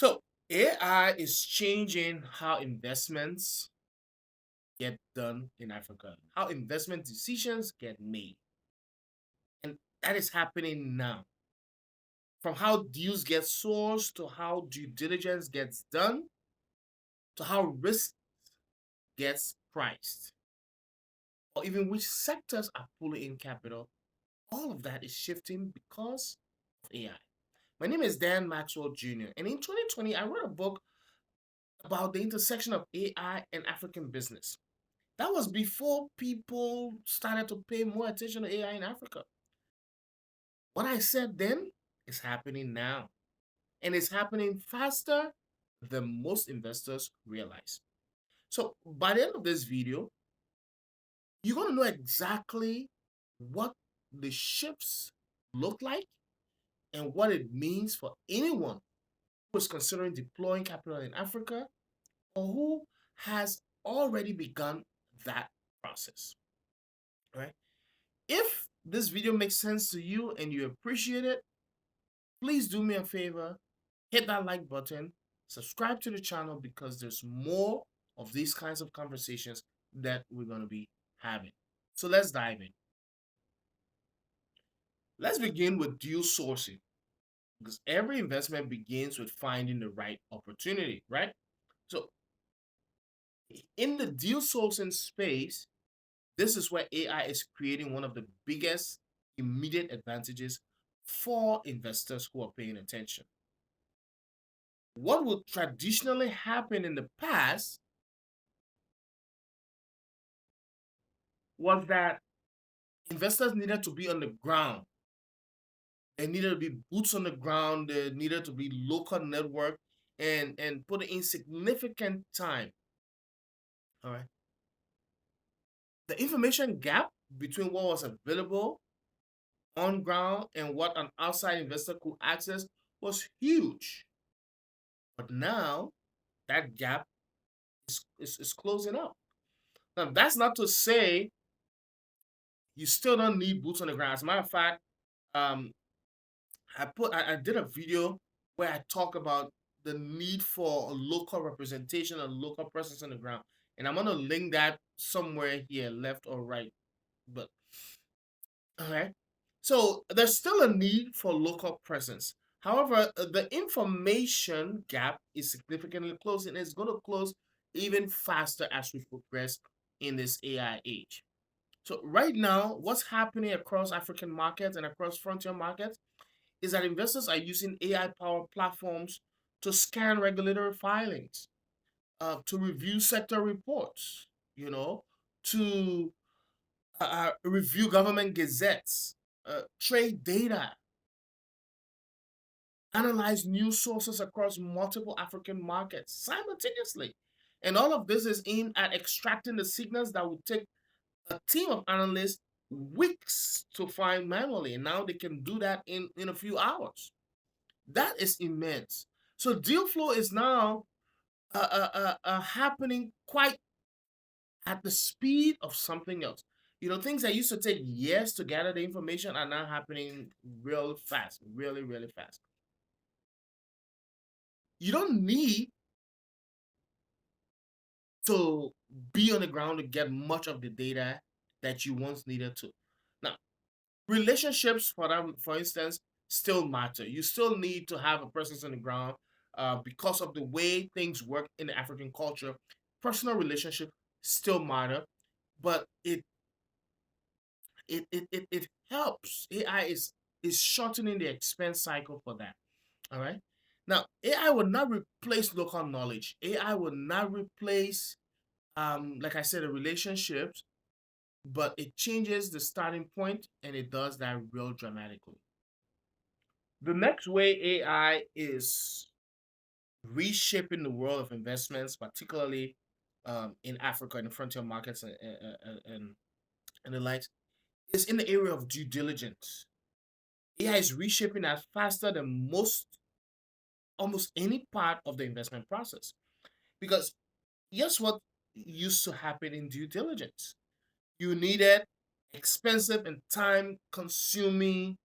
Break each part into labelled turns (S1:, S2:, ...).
S1: So AI is changing how investments get done in Africa, how investment decisions get made. And that is happening now. From how deals get sourced to how due diligence gets done to how risk gets priced, or even which sectors are pulling in capital, all of that is shifting because of AI. My name is Dan Maxwell Jr., and in 2020, I wrote a book about the intersection of AI and African business. That was before people started to pay more attention to AI in Africa. What I said then is happening now, and it's happening faster than most investors realize. So, by the end of this video, you're going to know exactly what the shifts look like and what it means for anyone who is considering deploying capital in Africa or who has already begun that process. All right. If this video makes sense to you and you appreciate it, please do me a favor, hit that like button, subscribe to the channel because there's more of these kinds of conversations that we're going to be having. So let's dive in. Let's begin with deal sourcing because every investment begins with finding the right opportunity, right? So in the deal sourcing space, this is where AI is creating one of the biggest immediate advantages for investors who are paying attention. What would traditionally happen in the past was that investors needed to be on the ground. They needed to be boots on the ground. There needed to be local network and put in significant time. All right. The information gap between what was available on ground and what an outside investor could access was huge. But now that gap is closing up. Now, that's not to say you still don't need boots on the ground. As a matter of fact, um, I did a video where I talk about the need for a local representation and local presence on the ground. And I'm gonna link that somewhere here, left or right. But okay. So there's still a need for local presence. However, the information gap is significantly closing. It's going to close even faster as we progress in this AI age. So right now, what's happening across African markets and across frontier markets is that investors are using AI-powered platforms to scan regulatory filings, to review sector reports, to review government gazettes, trade data, analyze news sources across multiple African markets simultaneously. And all of this is aimed at extracting the signals that would take a team of analysts weeks to find manually. And now they can do that in a few hours. That is immense. So deal flow is now happening quite at the speed of something else. Things that used to take years to gather the information are now happening real fast, really, really fast. You don't need to be on the ground to get much of the data that you once needed to. Now, relationships, for instance, still matter. You still need to have a presence on the ground because of the way things work in the African culture. Personal relationship still matter, but it helps. AI is shortening the expense cycle for that. All right. Now, AI will not replace local knowledge. AI will not replace, like I said, the relationships, but it changes the starting point and it does that real dramatically. The next way AI is reshaping the world of investments, particularly in Africa, in the frontier markets and the likes, is in the area of due diligence. AI is reshaping that faster than almost any part of the investment process. Because guess what used to happen in due diligence? You needed expensive and time consuming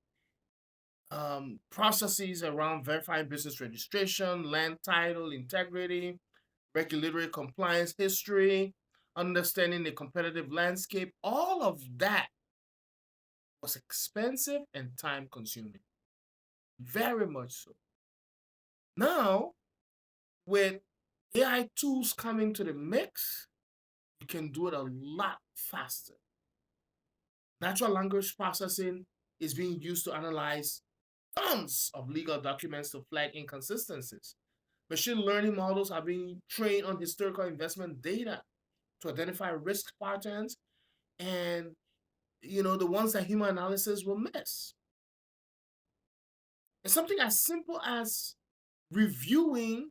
S1: processes around verifying business registration, land title integrity, regulatory compliance history, understanding the competitive landscape. All of that was expensive and time consuming, very much so. Now, with AI tools coming to the mix, you can do it a lot faster. Natural language processing is being used to analyze tons of legal documents to flag inconsistencies. Machine learning models are being trained on historical investment data to identify risk patterns and the ones that human analysis will miss. And something as simple as reviewing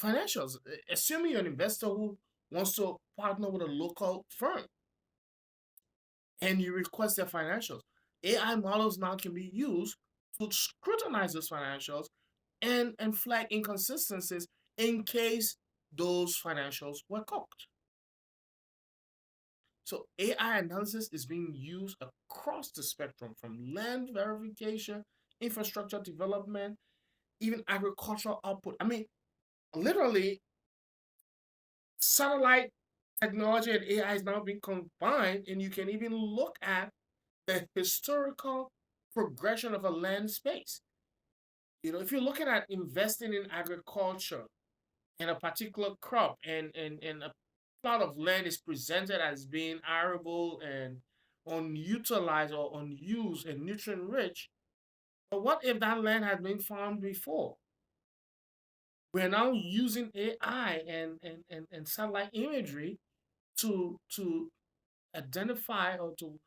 S1: financials, assuming you're an investor who wants to partner with a local firm and you request their financials. AI models now can be used to scrutinize those financials and flag inconsistencies in case those financials were cooked. So AI analysis is being used across the spectrum from land verification, infrastructure development, even agricultural output. I mean, literally, satellite technology and AI is now being combined, and you can even look at the historical progression of a land space. If you're looking at investing in agriculture and a particular crop and a plot of land is presented as being arable and unutilized or unused and nutrient rich, but what if that land had been farmed before? We're now using AI and satellite imagery to identify or to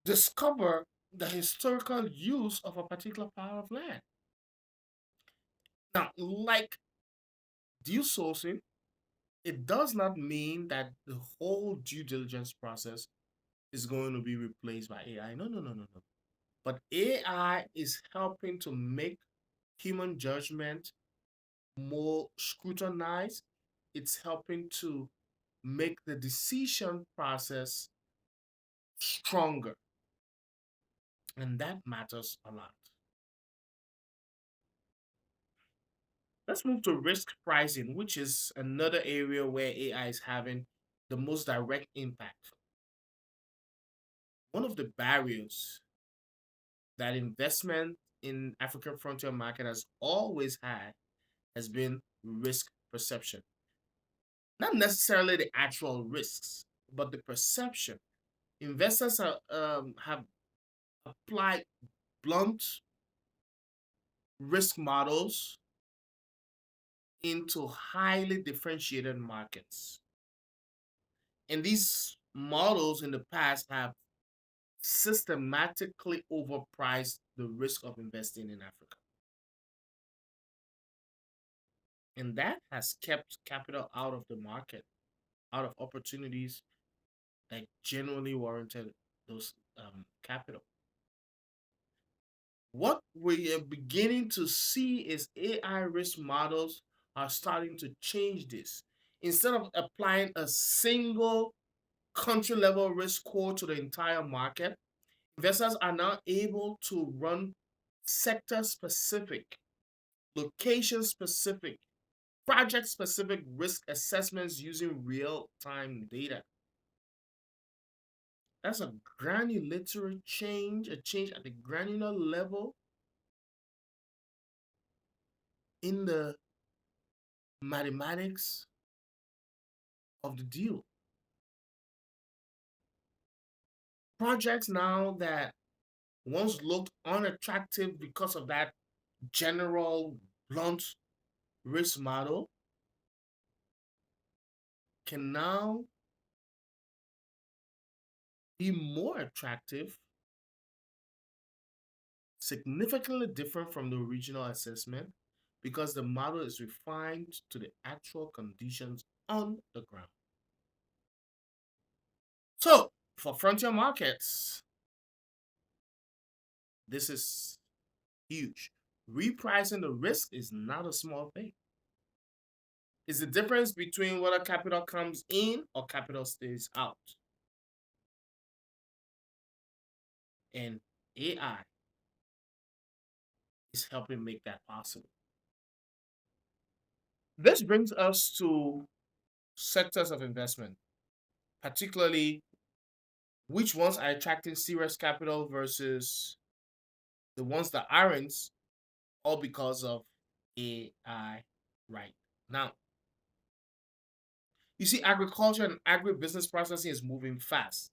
S1: discover the historical use of a particular part of land. Now, like due sourcing, it does not mean that the whole due diligence process is going to be replaced by AI. No, no, no, no, no. But AI is helping to make human judgment more scrutinized. It's helping to make the decision process stronger. And that matters a lot. Let's move to risk pricing, which is another area where AI is having the most direct impact. One of the barriers that investment in African frontier market has always had has been risk perception. Not necessarily the actual risks, but the perception. Investors have applied blunt risk models into highly differentiated markets. And these models in the past have systematically overpriced the risk of investing in Africa. And that has kept capital out of the market, out of opportunities that genuinely warranted those capital. What we are beginning to see is AI risk models are starting to change this. Instead of applying a single country level risk score to the entire market, investors are now able to run sector specific, location specific, project specific risk assessments using real time data. That's a granular change, a change at the granular level in the mathematics of the deal. Projects now that once looked unattractive because of that general blunt risk model can now be more attractive, significantly different from the original assessment because the model is refined to the actual conditions on the ground. So, for frontier markets, this is huge. Repricing the risk is not a small thing. It's the difference between whether capital comes in or capital stays out. And AI is helping make that possible. This brings us to sectors of investment, particularly which ones are attracting serious capital versus the ones that aren't, all because of AI right now. You see, agriculture and agribusiness processing is moving fast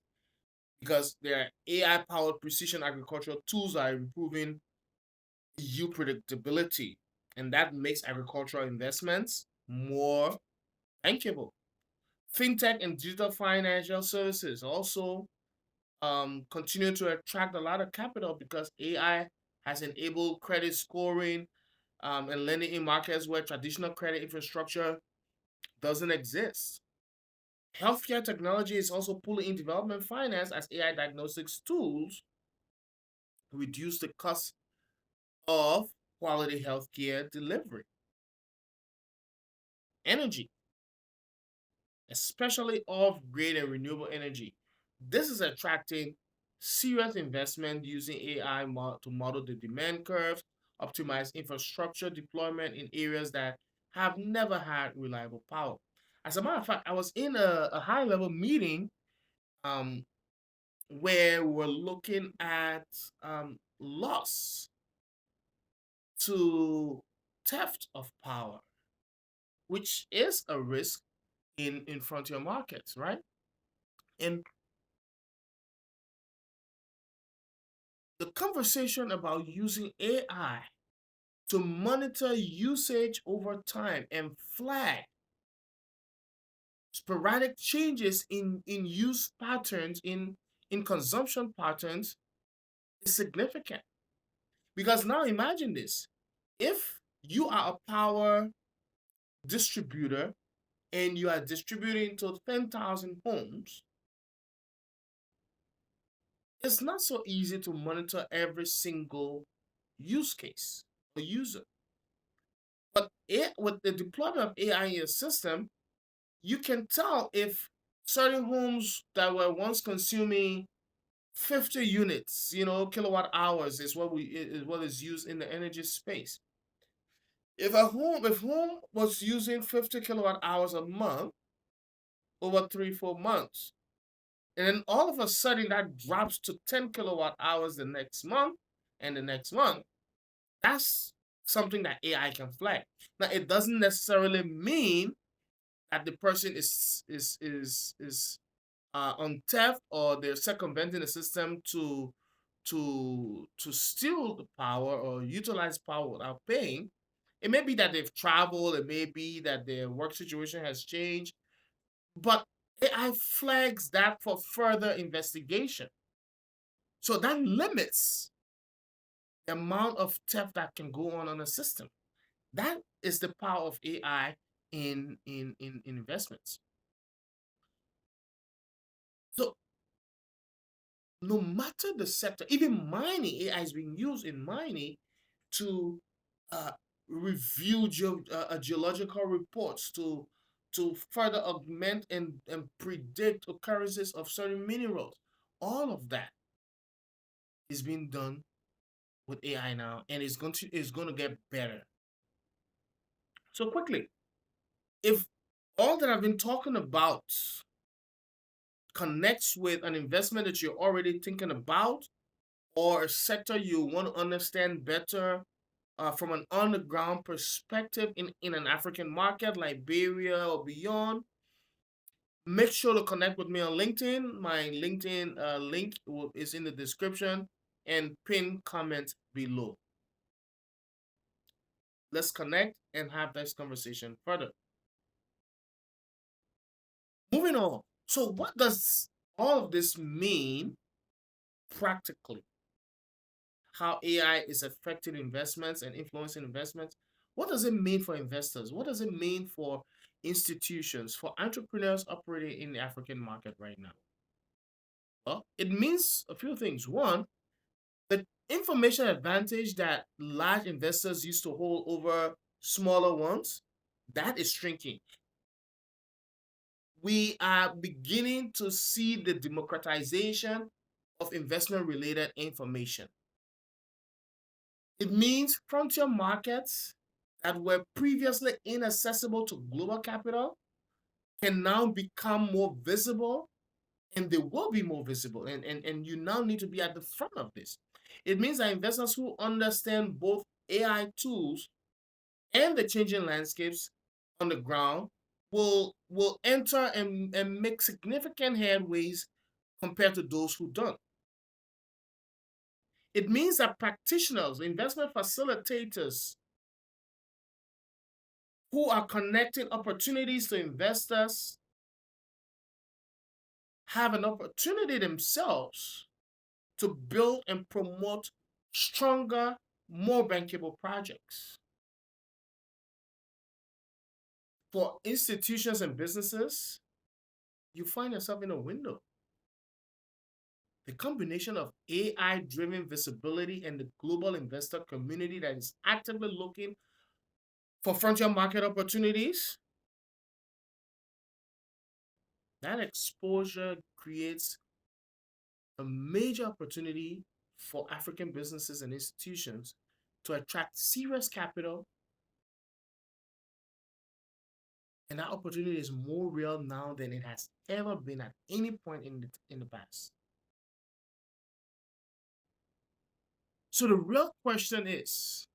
S1: because there are AI powered precision agricultural tools that are improving yield predictability, and that makes agricultural investments more bankable. Fintech and digital financial services also continue to attract a lot of capital because AI has enabled credit scoring and lending in markets where traditional credit infrastructure doesn't exist. Healthcare technology is also pulling in development finance as AI diagnostics tools reduce the cost of quality healthcare delivery. Energy, especially off-grid and renewable energy. This is attracting serious investment using AI to model the demand curves, optimize infrastructure deployment in areas that have never had reliable power. As a matter of fact, I was in a high-level meeting um, where we're looking at loss to theft of power, which is a risk in frontier markets, right? And the conversation about using AI to monitor usage over time and flag sporadic changes in use patterns, in consumption patterns is significant. Because now imagine this. If you are a power distributor and you are distributing to 10,000 homes, it's not so easy to monitor every single use case or user. But with the deployment of AI in your system, you can tell if certain homes that were once consuming 50 units, kilowatt hours is what is used in the energy space. If home was using 50 kilowatt hours a month over 3-4 months, and then all of a sudden that drops to 10 kilowatt hours the next month and the next month, that's something that AI can flag. Now it doesn't necessarily mean that the person is on theft or they're circumventing the system to steal the power or utilize power without paying. It may be that they've traveled, it may be that their work situation has changed, but AI flags that for further investigation. So that limits the amount of theft that can go on a system. That is the power of AI in investments. So no matter the sector, even mining, AI is being used in mining to uh, review geological reports to further augment and predict occurrences of certain minerals. All of that is being done with AI now, and it's going to get better. So quickly, if all that I've been talking about connects with an investment that you're already thinking about or a sector you want to understand better from an on the ground perspective in an African market, Liberia or beyond, make sure to connect with me on LinkedIn. My LinkedIn link is in the description and pin comment below. Let's connect and have this conversation further. Moving on. So, what does all of this mean practically? How AI is affecting investments and influencing investments? What does it mean for investors? What does it mean for institutions, for entrepreneurs operating in the African market right now? Well, it means a few things. One, the information advantage that large investors used to hold over smaller ones, that is shrinking. We are beginning to see the democratization of investment related information. It means frontier markets that were previously inaccessible to global capital can now become more visible, and they will be more visible. And you now need to be at the front of this. It means that investors who understand both AI tools and the changing landscapes on the ground will enter and make significant headways compared to those who don't. It means that practitioners, investment facilitators who are connecting opportunities to investors have an opportunity themselves to build and promote stronger, more bankable projects. For institutions and businesses, you find yourself in a window. The combination of AI driven visibility and the global investor community that is actively looking for frontier market opportunities, that exposure creates a major opportunity for African businesses and institutions to attract serious capital. And that opportunity is more real now than it has ever been at any point in the past. So the real question is,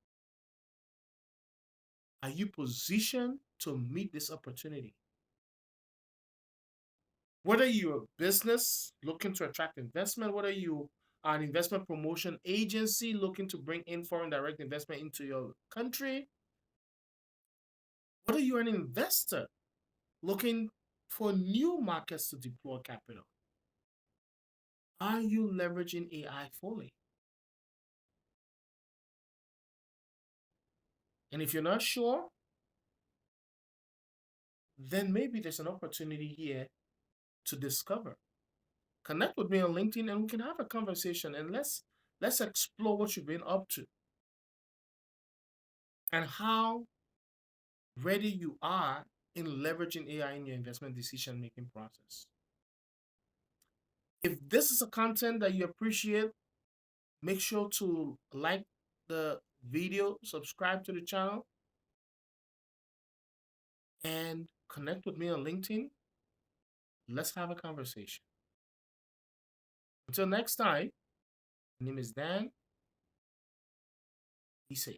S1: are you positioned to meet this opportunity? Whether you're a business looking to attract investment, whether you are an investment promotion agency looking to bring in foreign direct investment into your country, whether you're an investor looking for new markets to deploy capital, are you leveraging AI fully? And if you're not sure, then maybe there's an opportunity here to discover. Connect with me on LinkedIn and we can have a conversation and let's explore what you've been up to and how ready you are in leveraging AI in your investment decision making process. If this is a content that you appreciate, make sure to like the video, subscribe to the channel, and connect with me on LinkedIn. Let's have a conversation. Until next time, my name is Dan. Be safe.